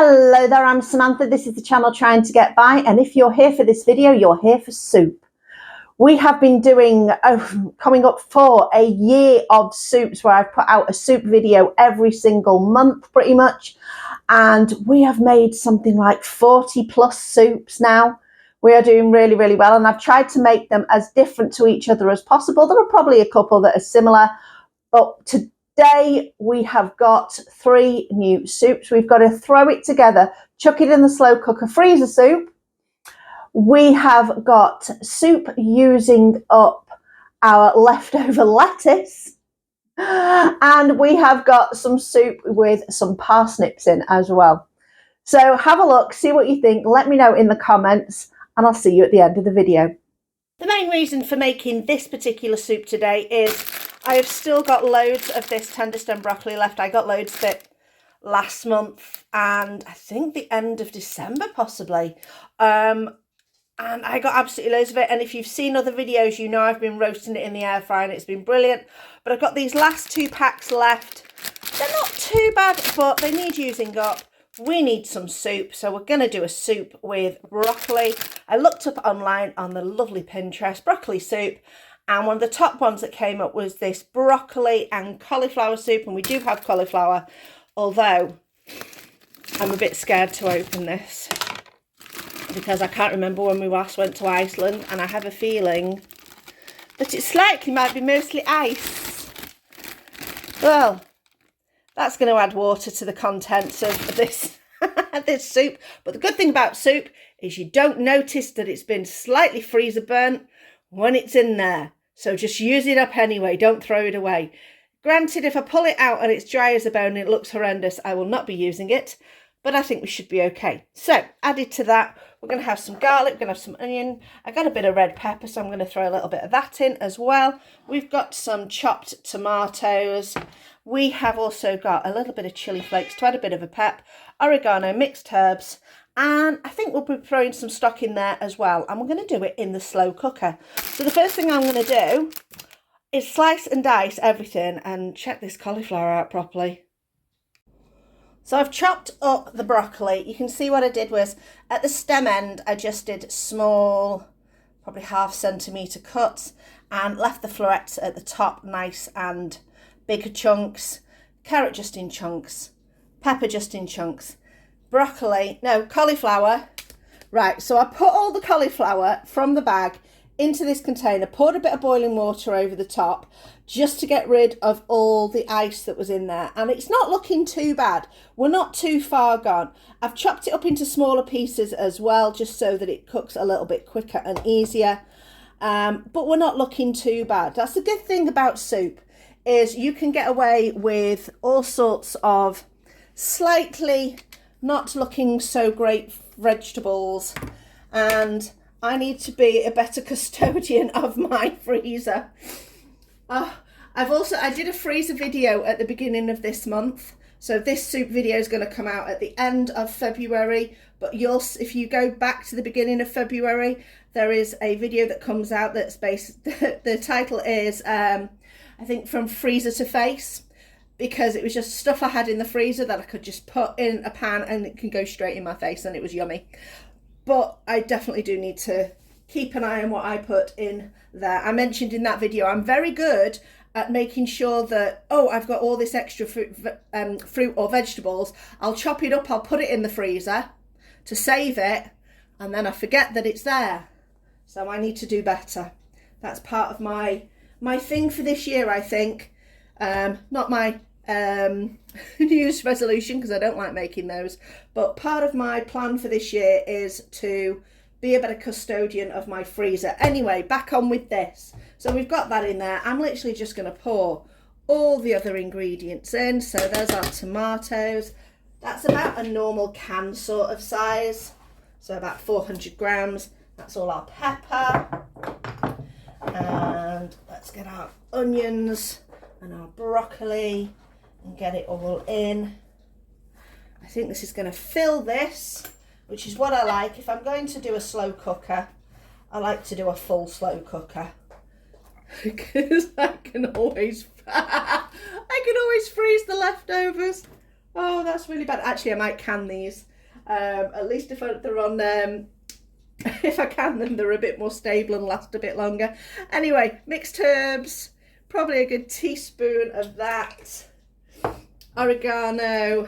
Hello there, I'm Samantha. This is the channel Trying to Get By, and if you're here for this video, you're here for soup. We have been doing, coming up for a year of soups where I've put out a soup video every single month pretty much, and we have made something like 40 plus soups now. We are doing really, really well, and I've tried to make them as different to each other as possible. There are probably a couple that are similar, but today we have got 3 new soups. We've got to throw it together, chuck it in the slow cooker, freezer soup. We have got soup using up our leftover lettuce. And we have got some soup with some parsnips in as well. So have a look, see what you think, let me know in the comments, and I'll see you at the end of the video. The main reason for making this particular soup today is I have still got loads of this tender stem broccoli left. I got loads of it last month and I think the end of December possibly. And I got absolutely loads of it. And if you've seen other videos, you know I've been roasting it in the air fryer and it's been brilliant. But I've got these last 2 packs left. They're not too bad, but they need using up. We need some soup, so we're going to do a soup with broccoli. I looked up online on the lovely Pinterest, broccoli soup, and one of the top ones that came up was this broccoli and cauliflower soup, and we do have cauliflower, although I'm a bit scared to open this because I can't remember when we last went to Iceland, and I have a feeling that it slightly might be mostly ice. Well, that's going to add water to the contents of this, this soup. But the good thing about soup is you don't notice that it's been slightly freezer burnt when it's in there. So just use it up anyway. Don't throw it away. Granted, if I pull it out and it's dry as a bone and it looks horrendous, I will not be using it. But I think we should be okay. So added to that, we're going to have some garlic. We're going to have some onion. I got a bit of red pepper, so I'm going to throw a little bit of that in as well. We've got some chopped tomatoes. We have also got a little bit of chili flakes to add a bit of a pep, oregano, mixed herbs, and I think we'll be throwing some stock in there as well. And we're going to do it in the slow cooker. So the first thing I'm going to do is slice and dice everything and check this cauliflower out properly. So I've chopped up the broccoli. You can see what I did was at the stem end, I just did small, probably ½ centimetre cuts and left the florets at the top nice and bigger chunks, carrot just in chunks, pepper just in chunks, cauliflower. Right, so I put all the cauliflower from the bag into this container, poured a bit of boiling water over the top just to get rid of all the ice that was in there. And it's not looking too bad. We're not too far gone. I've chopped it up into smaller pieces as well, just so that it cooks a little bit quicker and easier. But we're not looking too bad. That's the good thing about soup, is you can get away with all sorts of slightly not looking so great vegetables, and I need to be a better custodian of my freezer. I did a freezer video at the beginning of this month, so this soup video is going to come out at the end of February, but if you go back to the beginning of February, there is a video that comes out that's based, the title is I think From Freezer to Face, because it was just stuff I had in the freezer that I could just put in a pan and it can go straight in my face, and it was yummy. But I definitely do need to keep an eye on what I put in there. I mentioned in that video, I'm very good at making sure that, I've got all this extra fruit or vegetables. I'll chop it up, I'll put it in the freezer to save it, and then I forget that it's there. So I need to do better. That's part of my thing for this year, I think. Not my New Year's resolution, because I don't like making those, but part of my plan for this year is to be a better custodian of my freezer. Anyway, back on with this. So we've got that in there. I'm literally just going to pour all the other ingredients in. So there's our tomatoes. That's about a normal can sort of size, so about 400 grams. That's all our pepper. And let's get our onions and our broccoli and get it all in. I think this is going to fill this, which is what I like. If I'm going to do a slow cooker, I like to do a full slow cooker because I can always freeze the leftovers. Oh, that's really bad. Actually, I might can these At least if they're on, if I can, then they're a bit more stable and last a bit longer. Anyway, mixed herbs, probably a good teaspoon of that. Oregano,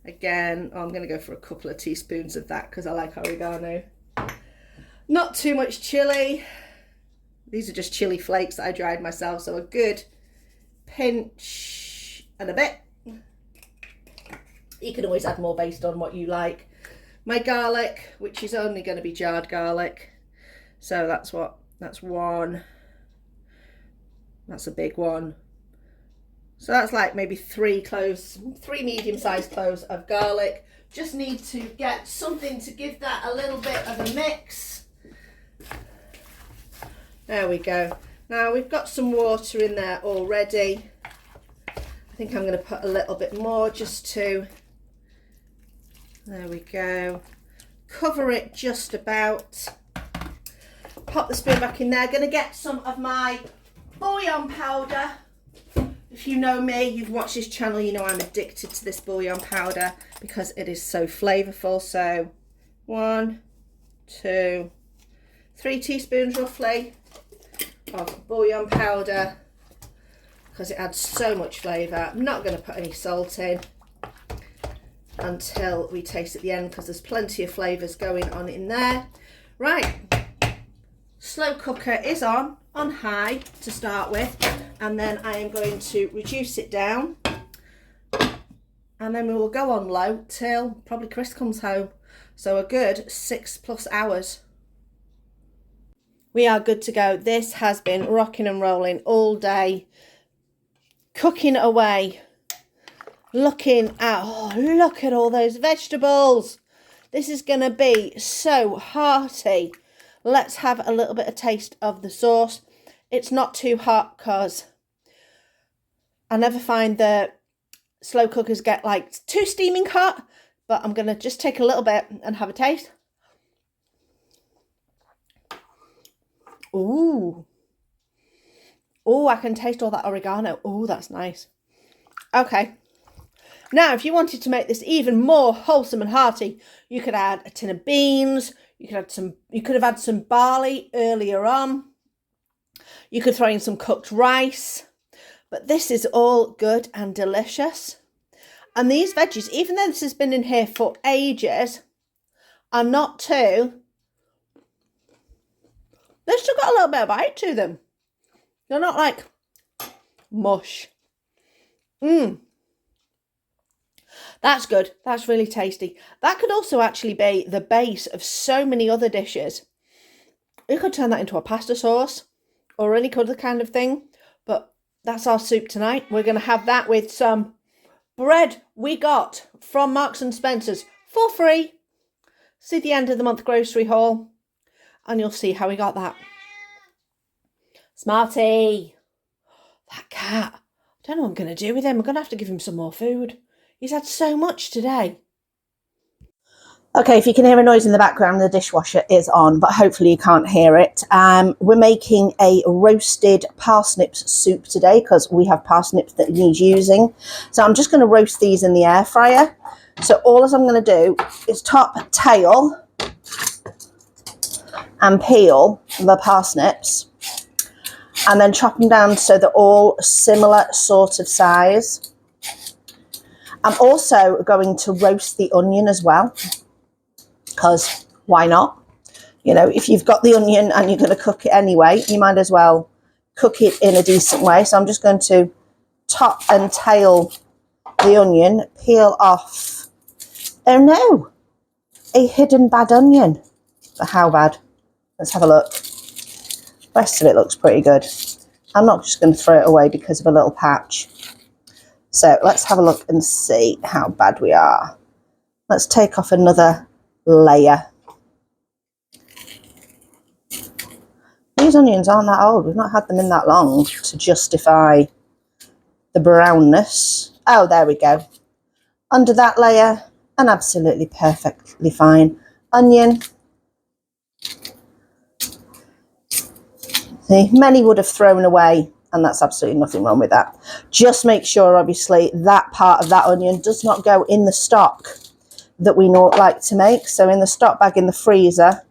again, I'm going to go for a couple of teaspoons of that because I like oregano. Not too much chili. These are just chili flakes that I dried myself, so a good pinch and a bit. You can always add more based on what you like. My garlic, which is only going to be jarred garlic. So that's one. That's a big one. So that's like maybe three medium-sized cloves of garlic. Just need to get something to give that a little bit of a mix. There we go. Now we've got some water in there already. I think I'm going to put a little bit more just to, there we go. Cover it just about. Pop the spoon back in there. Going to get some of my bouillon powder. If you know me, you've watched this channel, you know I'm addicted to this bouillon powder because it is so flavourful. So 1, 2, 3 teaspoons roughly of bouillon powder because it adds so much flavour. I'm not going to put any salt in until we taste at the end because there's plenty of flavours going on in there. Right, slow cooker is on high to start with, and then I am going to reduce it down, and then we will go on low till probably Chris comes home. So a good 6+ hours. We are good to go. This has been rocking and rolling all day, cooking away, looking at, oh, look at all those vegetables. This is going to be so hearty. Let's have a little bit of taste of the sauce. It's not too hot because I never find that slow cookers get like too steaming hot, but I'm going to just take a little bit and have a taste. Ooh. Oh, I can taste all that oregano. Oh, that's nice. Okay. Now, if you wanted to make this even more wholesome and hearty, you could add a tin of beans. You could have had some barley earlier on. You could throw in some cooked rice. But this is all good and delicious. And these veggies, even though this has been in here for ages, are not too... They've still got a little bit of bite to them. They're not like mush. That's good. That's really tasty. That could also actually be the base of so many other dishes. You could turn that into a pasta sauce or any other kind of thing. But that's our soup tonight. We're going to have that with some bread we got from Marks and Spencer's for free. See the end of the month grocery haul and you'll see how we got that. Smarty. That cat. I don't know what I'm going to do with him. I'm going to have to give him some more food. He's had so much today. Okay, if you can hear a noise in the background, the dishwasher is on, but hopefully you can't hear it. We're making a roasted parsnips soup today because we have parsnips that need using. So I'm just going to roast these in the air fryer. So all I'm going to do is top, tail and peel the parsnips and then chop them down so they're all similar sort of size. I'm also going to roast the onion as well, because why not? You know, if you've got the onion and you're going to cook it anyway, you might as well cook it in a decent way. So I'm just going to top and tail the onion, peel off. Oh no, a hidden bad onion. But how bad? Let's have a look. The rest of it looks pretty good. I'm not just going to throw it away because of a little patch. So let's have a look and see how bad we are. Let's take off another layer. These onions aren't that old. We've not had them in that long to justify the brownness. Oh, there we go. Under that layer, an absolutely perfectly fine onion. See, many would have thrown away, and that's absolutely nothing wrong with that. Just make sure, obviously, that part of that onion does not go in the stock. that we like to make. So in the stock bag in the freezer,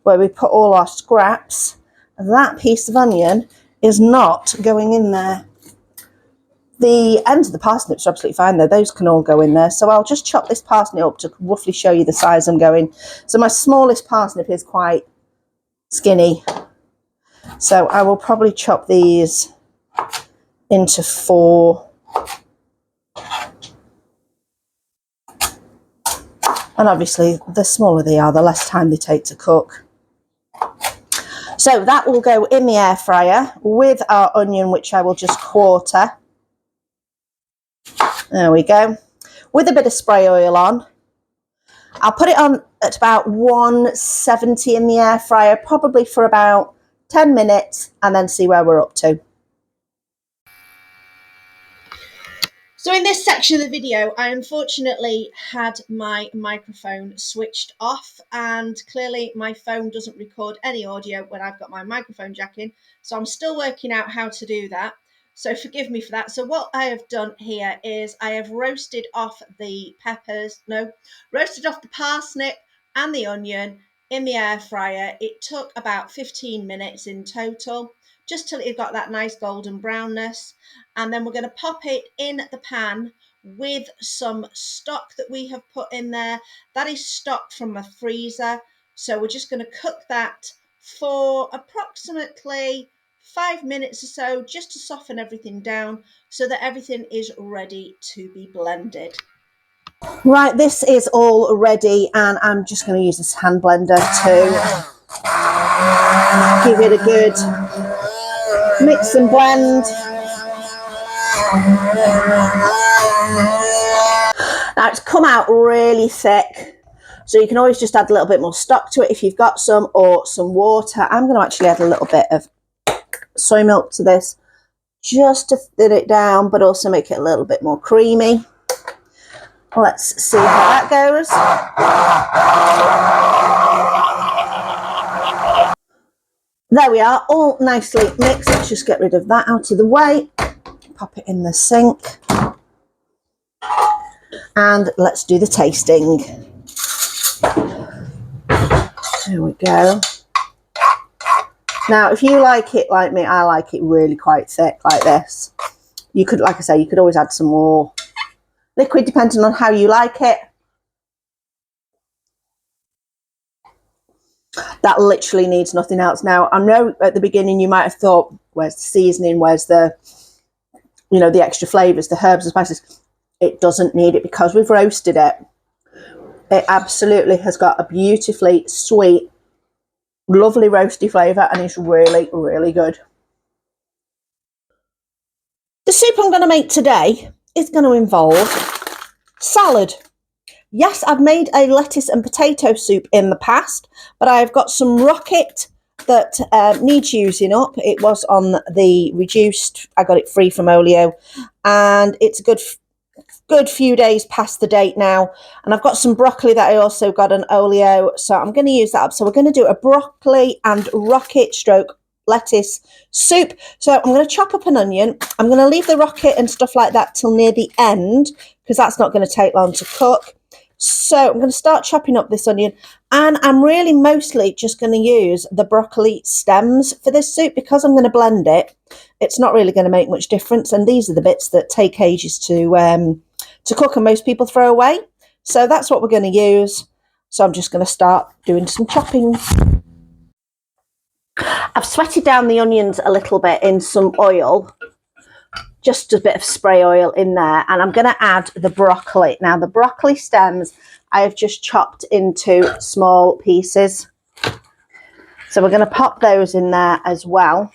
where we put all our scraps, that piece of onion is not going in there. The ends of the parsnips are absolutely fine though. Those can all go in there. So I'll just chop this parsnip up to roughly show you the size I'm going. So my smallest parsnip is quite skinny. So I will probably chop these into 4. And obviously the smaller they are, the less time they take to cook. So that will go in the air fryer with our onion, which I will just quarter. There we go. With a bit of spray oil on. I'll put it on at about 170 in the air fryer, probably for about 10 minutes, and then see where we're up to. So in this section of the video, I unfortunately had my microphone switched off, and clearly my phone doesn't record any audio when I've got my microphone jack in. So I'm still working out how to do that. So forgive me for that. So what I have done here is I have roasted off the parsnip and the onion in the air fryer. It took about 15 minutes in total, just till it got that nice golden brownness. And then we're going to pop it in the pan with some stock that we have put in there. That is stock from my freezer. So we're just going to cook that for approximately 5 minutes or so, just to soften everything down so that everything is ready to be blended. Right, this is all ready, and I'm just going to use this hand blender to give it a good mix and blend. Now it's come out really thick, so you can always just add a little bit more stock to it if you've got some, or some water. I'm going to actually add a little bit of soy milk to this just to thin it down, but also make it a little bit more creamy. Let's see how that goes. There we are, all nicely mixed. Let's just get rid of that out of the way. Pop it in the sink. And let's do the tasting. There we go. Now, if you like it like me, I like it really quite thick like this. You could, like I say, you could always add some more liquid depending on how you like it. That literally needs nothing else. Now, I know at the beginning you might have thought, where's the seasoning, where's the, you know, the extra flavours, the herbs and spices. It doesn't need it because we've roasted it. It absolutely has got a beautifully sweet, lovely roasty flavour, and it's really, really good. The soup I'm going to make today is going to involve salad. Yes, I've made a lettuce and potato soup in the past, but I've got some rocket that needs using up. It was on the reduced, I got it free from Olio, and it's a good few days past the date now. And I've got some broccoli that I also got on Olio, so I'm going to use that up. So we're going to do a broccoli and rocket stroke lettuce soup. So I'm going to chop up an onion. I'm going to leave the rocket and stuff like that till near the end, because that's not going to take long to cook. So I'm going to start chopping up this onion, and I'm really mostly just going to use the broccoli stems for this soup because I'm going to blend it. It's not really going to make much difference, and these are the bits that take ages to cook and most people throw away. So that's what we're going to use. So I'm just going to start doing some chopping. I've sweated down the onions a little bit in some oil, just a bit of spray oil in there, and I'm going to add the broccoli. Now the broccoli stems I have just chopped into small pieces, so we're going to pop those in there as well.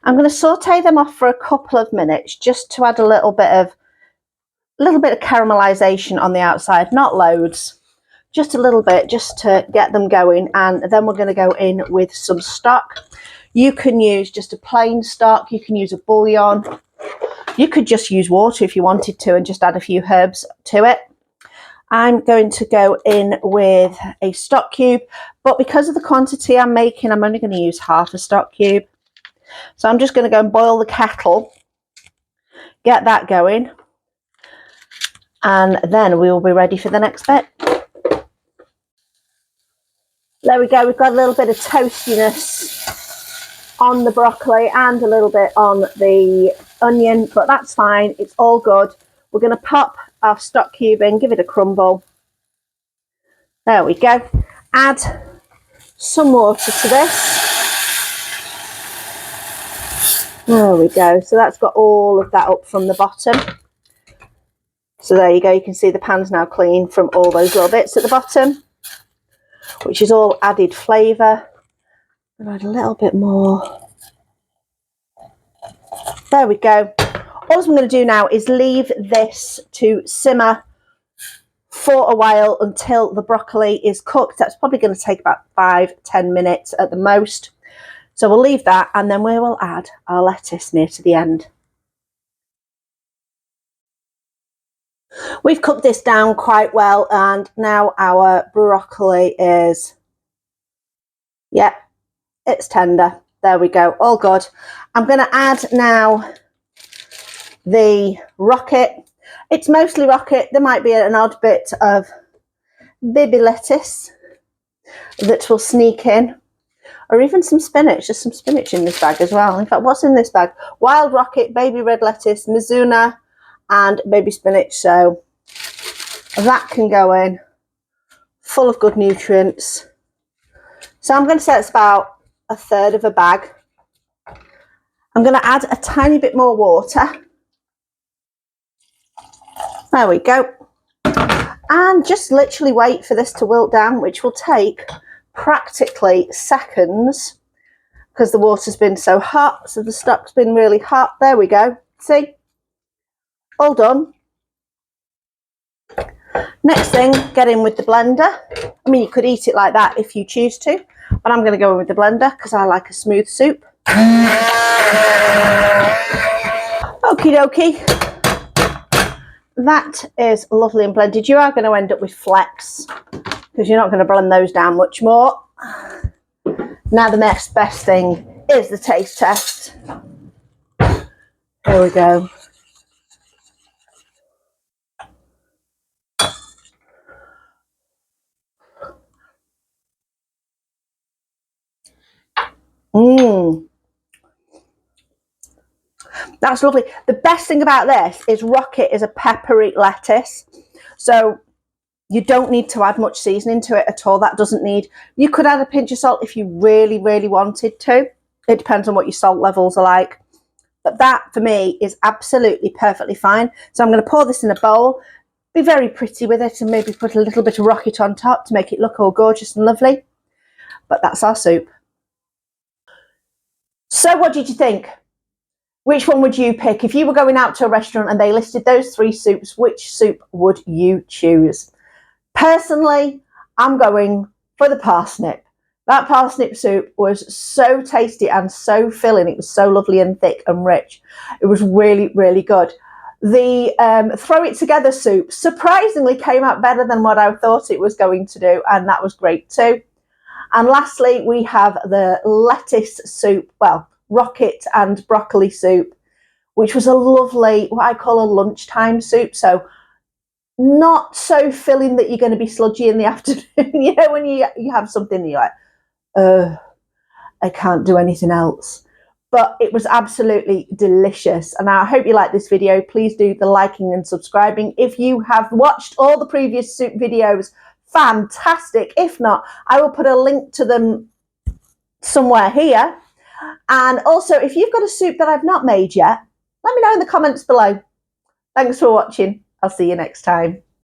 I'm going to saute them off for a couple of minutes just to add a little bit of caramelization on the outside, not loads, just a little bit, just to get them going. And then we're going to go in with some stock. You can use just a plain stock, you can use a bouillon. You could just use water if you wanted to and just add a few herbs to it. I'm going to go in with a stock cube, but because of the quantity I'm making, I'm only going to use half a stock cube. So I'm just going to go and boil the kettle, get that going, and then we will be ready for the next bit. There we go, we've got a little bit of toastiness on the broccoli and a little bit on the onion, but that's fine, it's all good. We're going to pop our stock cube in, give it a crumble. There we go. Add some water to this. There we go. So that's got all of that up from the bottom. So there you go. You can see the pan's now clean from all those little bits at the bottom, which is all added flavour. I'll add a little bit more. There we go. All I'm going to do now is leave this to simmer for a while until the broccoli is cooked. That's probably going to take about 5-10 minutes at the most. So we'll leave that and then we will add our lettuce near to the end. We've cooked this down quite well and now our broccoli is, yeah, it's tender. There we go, all good. I'm going to add now the rocket. It's mostly rocket. There might be an odd bit of baby lettuce that will sneak in. Or even some spinach. There's some spinach in this bag as well. In fact, what's in this bag? Wild rocket, baby red lettuce, mizuna, and baby spinach. So that can go in, full of good nutrients. So I'm going to say it's about 1/3 of a bag. I'm going to add a tiny bit more water. There we go. And just literally wait for this to wilt down, which will take practically seconds because the water's been so hot. So the stock's been really hot. There we go. See? All done. Next thing, get in with the blender. I mean, you could eat it like that if you choose to, but I'm going to go in with the blender because I like a smooth soup. Okie dokie. That is lovely and blended. You are going to end up with flecks because you're not going to blend those down much more. Now the next best thing is the taste test. Here we go. That's lovely. The best thing about this is rocket is a peppery lettuce. So you don't need to add much seasoning to it at all. That doesn't need, you could add a pinch of salt if you really, really wanted to. It depends on what your salt levels are like. But that, for me, is absolutely perfectly fine. So I'm going to pour this in a bowl, be very pretty with it, and maybe put a little bit of rocket on top to make it look all gorgeous and lovely. But that's our soup. So what did you think? Which one would you pick? If you were going out to a restaurant and they listed those 3 soups, which soup would you choose? Personally, I'm going for the parsnip. That parsnip soup was so tasty and so filling. It was so lovely and thick and rich. It was really, really good. The throw it together soup surprisingly came out better than what I thought it was going to do, and that was great too. And lastly, we have the lettuce soup, well, rocket and broccoli soup, which was a lovely, what I call a lunchtime soup. So not so filling that you're going to be sludgy in the afternoon. You know, when you have something and you're like, I can't do anything else. But it was absolutely delicious. And I hope you like this video. Please do the liking and subscribing. If you have watched all the previous soup videos, fantastic. If not, I will put a link to them somewhere here. And also, if you've got a soup that I've not made yet, let me know in the comments below. Thanks for watching. I'll see you next time.